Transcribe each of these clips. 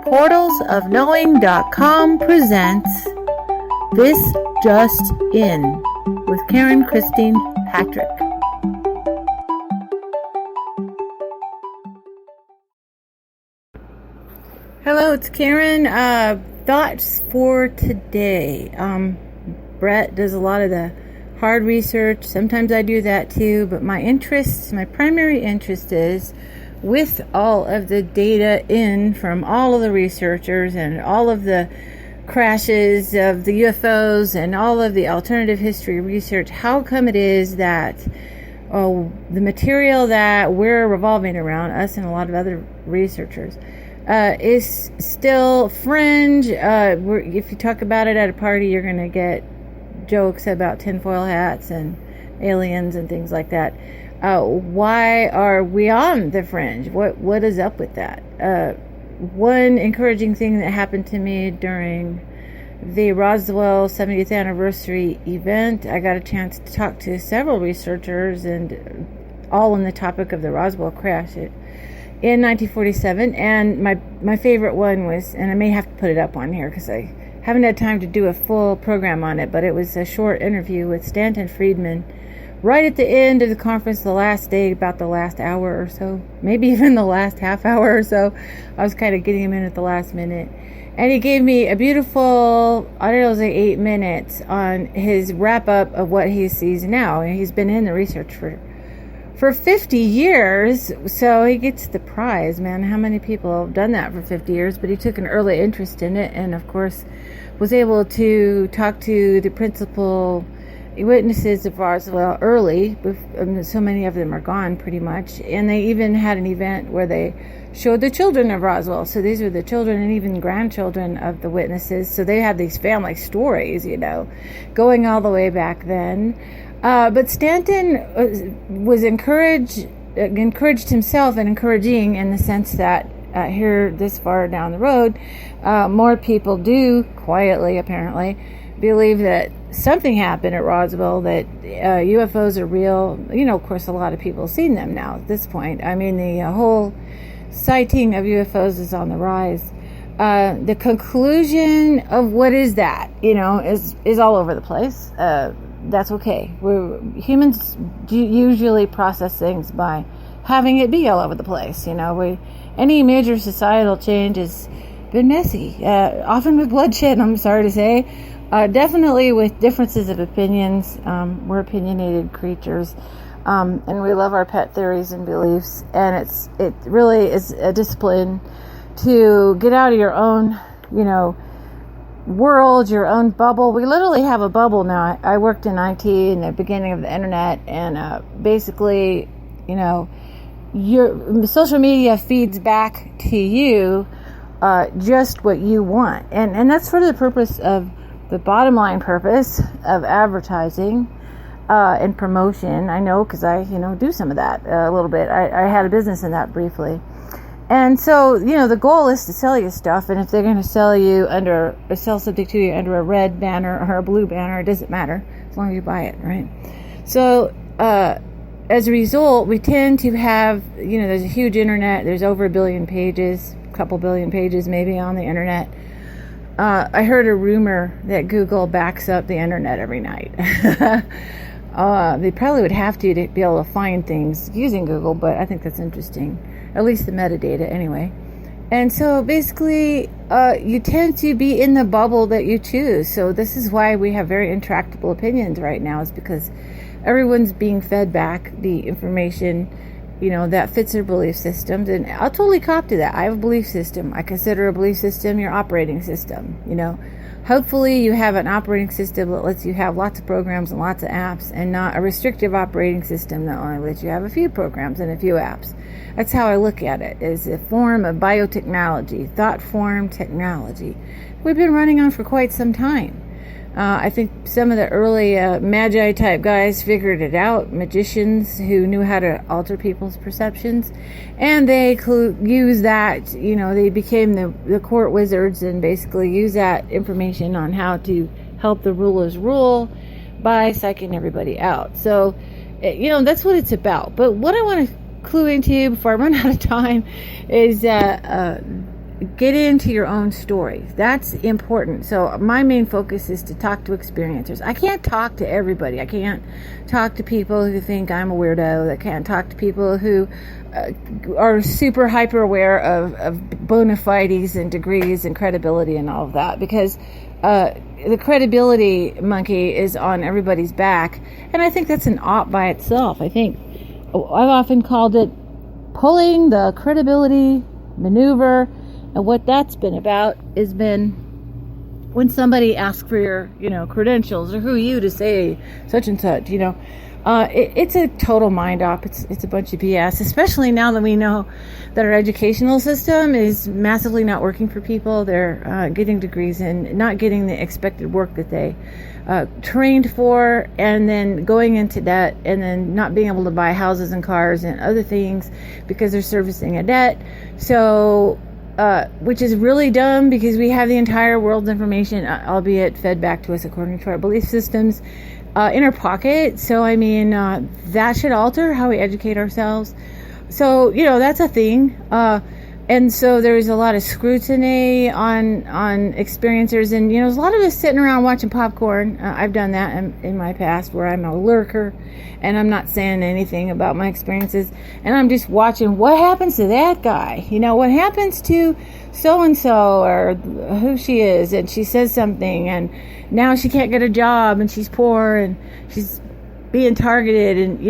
portalsofknowing.com presents This Just In with Karen Christine Patrick. Hello, it's Karen. Thoughts for today. Brett does a lot of the hard research. Sometimes I do that too, but my primary interest is with all of the data in from all of the researchers and all of the crashes of the UFOs and all of the alternative history research. How come it is that the material that we're revolving around, us and a lot of other researchers, is still fringe? If you talk about it at a party, you're going to get jokes about tinfoil hats and aliens and things like that. Why are we on the fringe? What is up with that? One encouraging thing that happened to me during the Roswell 70th anniversary event, I got a chance to talk to several researchers, and all on the topic of the Roswell crash in 1947. And my favorite one was, and I may have to put it up on here because I haven't had time to do a full program on it, but it was a short interview with Stanton Friedman right at the end of the conference, the last day, about the last hour or so, maybe even the last half hour or so. I was kind of getting him in at the last minute. And he gave me a beautiful, I don't know, it was like 8 minutes on his wrap up of what he sees now. And he's been in the research for 50 years, so he gets the prize, man. How many people have done that for 50 years? But he took an early interest in it, and of course was able to talk to the principal witnesses of Roswell early. So many of them are gone pretty much, and they even had an event where they showed the children of Roswell. So these are the children and even grandchildren of the witnesses, so they had these family stories, going all the way back then. But Stanton was encouraged himself, and encouraging in the sense that here this far down the road, more people do quietly apparently believe that something happened at Roswell, that UFOs are real. Of course, a lot of people have seen them now at this point. I mean, the whole sighting of UFOs is on the rise. The conclusion of what is that, is all over the place. That's okay. Humans usually process things by having it be all over the place. Any major societal change has been messy, often with bloodshed, I'm sorry to say. Definitely with differences of opinions. We're opinionated creatures, and we love our pet theories and beliefs. And it really is a discipline to get out of your own, world, your own bubble. We literally have a bubble now. I worked in IT in the beginning of the internet, and basically, your social media feeds back to you just what you want, and that's sort of the purpose of the bottom line purpose of advertising and promotion. I know, because I do some of that a little bit. I had a business in that briefly. And so, the goal is to sell you stuff, and if they're going to sell something to you under a red banner or a blue banner, it doesn't matter, as long as you buy it, right? So, as a result, we tend to have, there's a huge internet, there's over 1 billion pages, a couple billion pages maybe on the internet. I heard a rumor that Google backs up the internet every night. They probably would have to be able to find things using Google, but I think that's interesting. At least the metadata, anyway. And so basically, you tend to be in the bubble that you choose. So this is why we have very intractable opinions right now, is because everyone's being fed back the information, that fits their belief systems. And I'll totally cop to that. I have a belief system. I consider a belief system your operating system, Hopefully you have an operating system that lets you have lots of programs and lots of apps, and not a restrictive operating system that only lets you have a few programs and a few apps. That's how I look at it, as a form of biotechnology, thought form technology. We've been running on for quite some time. I think some of the early magi type guys figured it out, magicians who knew how to alter people's perceptions, and they use that, they became the court wizards, and basically use that information on how to help the rulers rule by psyching everybody out. So, that's what it's about. But what I want to clue into before I run out of time is get into your own story. That's important. So my main focus is to talk to experiencers. I can't talk to everybody. I can't talk to people who think I'm a weirdo. I can't talk to people who are super hyper aware of bona fides and degrees and credibility and all of that, because the credibility monkey is on everybody's back, and I think that's an op by itself. I've often called it pulling the credibility maneuver, and what that's been about has been when somebody asks for your, credentials, or who are you to say such and such, it's a total mind op. It's a bunch of BS, especially now that we know that our educational system is massively not working for people. They're getting degrees and not getting the expected work that they trained for, and then going into debt, and then not being able to buy houses and cars and other things because they're servicing a debt. So, which is really dumb, because we have the entire world's information, albeit fed back to us according to our belief systems, in our pocket. So, that should alter how we educate ourselves. So, that's a thing. And so there's a lot of scrutiny on experiencers, and there's a lot of us sitting around watching popcorn. I've done that in my past, where I'm a lurker and I'm not saying anything about my experiences, and I'm just watching what happens to that guy. What happens to so and so, or who she is, and she says something, and now she can't get a job, and she's poor, and she's being targeted, and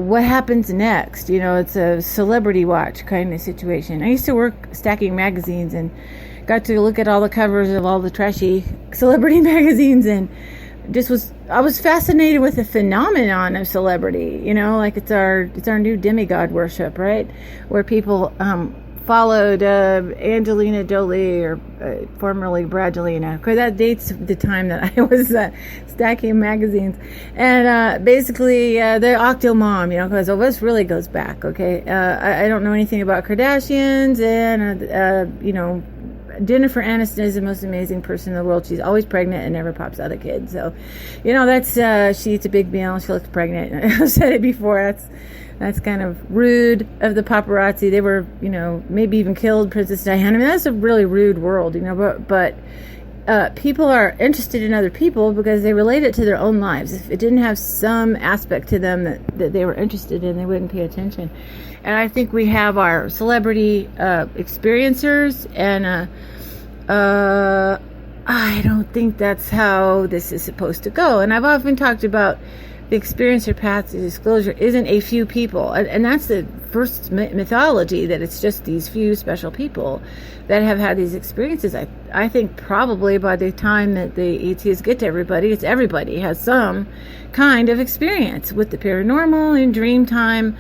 what happens next? It's a celebrity watch kind of situation. I used to work stacking magazines and got to look at all the covers of all the trashy celebrity magazines, and I was fascinated with the phenomenon of celebrity. Like it's our new demigod worship, right? Where people followed Angelina Jolie, or formerly Bradgelina, because that dates the time that I was stacking magazines, and basically the Octo Mom, because this really goes back. Okay, I don't know anything about Kardashians, and Jennifer Aniston is the most amazing person in the world. She's always pregnant and never pops out a kid. So, that's she eats a big meal and she looks pregnant. I've said it before. That's kind of rude of the paparazzi. They were, maybe even killed Princess Diana. That's a really rude world, but people are interested in other people because they relate it to their own lives. If it didn't have some aspect to them that they were interested in, they wouldn't pay attention. And I think we have our celebrity experiencers, and I don't think that's how this is supposed to go. And I've often talked about the experiencer path to disclosure isn't a few people, and that's the first mythology, that it's just these few special people that have had these experiences. I think probably by the time that the ETs get to everybody, it's everybody has some kind of experience with the paranormal in dream time,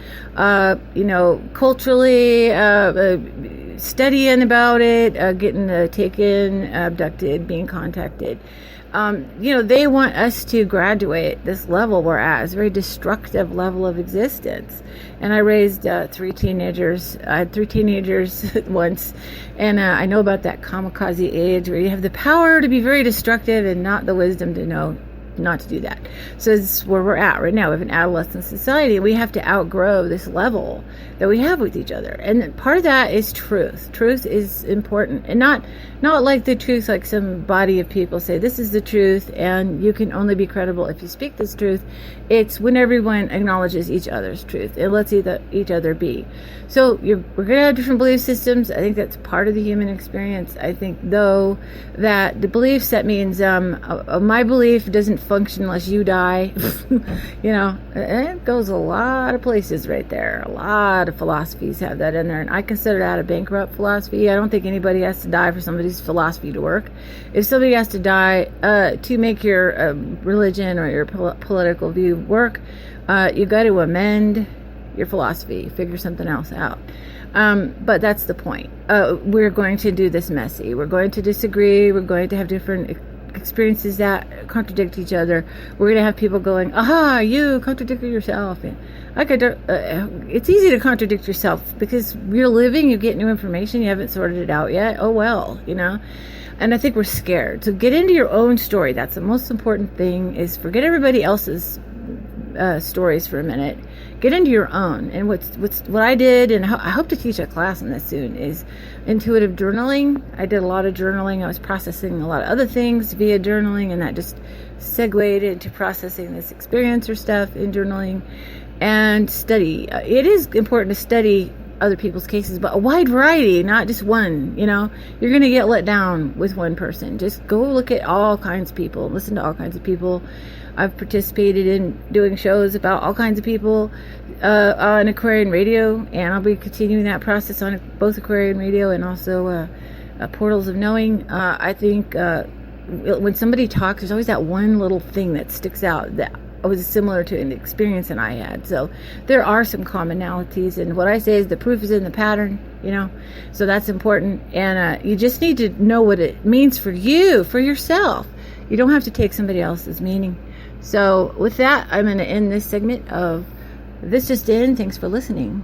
culturally, studying about it, getting taken, abducted, being contacted. They want us to graduate this level we're at. It's a very destructive level of existence. And I raised 3 teenagers. I had 3 teenagers once. And I know about that kamikaze age where you have the power to be very destructive and not the wisdom to know not to do that. So it's where we're at right now. We have an adolescent society. We have to outgrow this level that we have with each other. And part of that is truth. Truth is important. And not like the truth, like some body of people say, this is the truth, and you can only be credible if you speak this truth. It's when everyone acknowledges each other's truth and lets each other be. So we're going to have different belief systems. I think that's part of the human experience. I think, though, that the belief set means my belief doesn't function unless you die. It goes a lot of places right there. A lot of philosophies have that in there, and I consider that a bankrupt philosophy. I don't think anybody has to die for somebody's philosophy to work. If somebody has to die to make your religion or your political view work, you got to amend your philosophy, figure something else out. But that's the point. We're going to do this messy. We're going to disagree. We're going to have different experiences that contradict each other. We're going to have people going, aha, you contradicted yourself. And it's easy to contradict yourself because you're living, you get new information, you haven't sorted it out yet. Oh, well, And I think we're scared. So get into your own story. That's the most important thing, is forget everybody else's stories for a minute. Get into your own. And what I did, and I hope to teach a class on this soon, is intuitive journaling. I did a lot of journaling. I was processing a lot of other things via journaling, and that just segued into processing this experience or stuff in journaling. And study. It is important to study other people's cases, but a wide variety, not just one. You're going to get let down with one person. Just go look at all kinds of people, listen to all kinds of people. I've participated in doing shows about all kinds of people on Aquarian Radio, and I'll be continuing that process on both Aquarian Radio and also Portals of Knowing. I think when somebody talks, there's always that one little thing that sticks out that was similar to an experience that I had. So there are some commonalities, and what I say is the proof is in the pattern, so that's important. And you just need to know what it means for you, for yourself. You don't have to take somebody else's meaning. So with that, I'm going to end this segment of This Just In. Thanks for listening.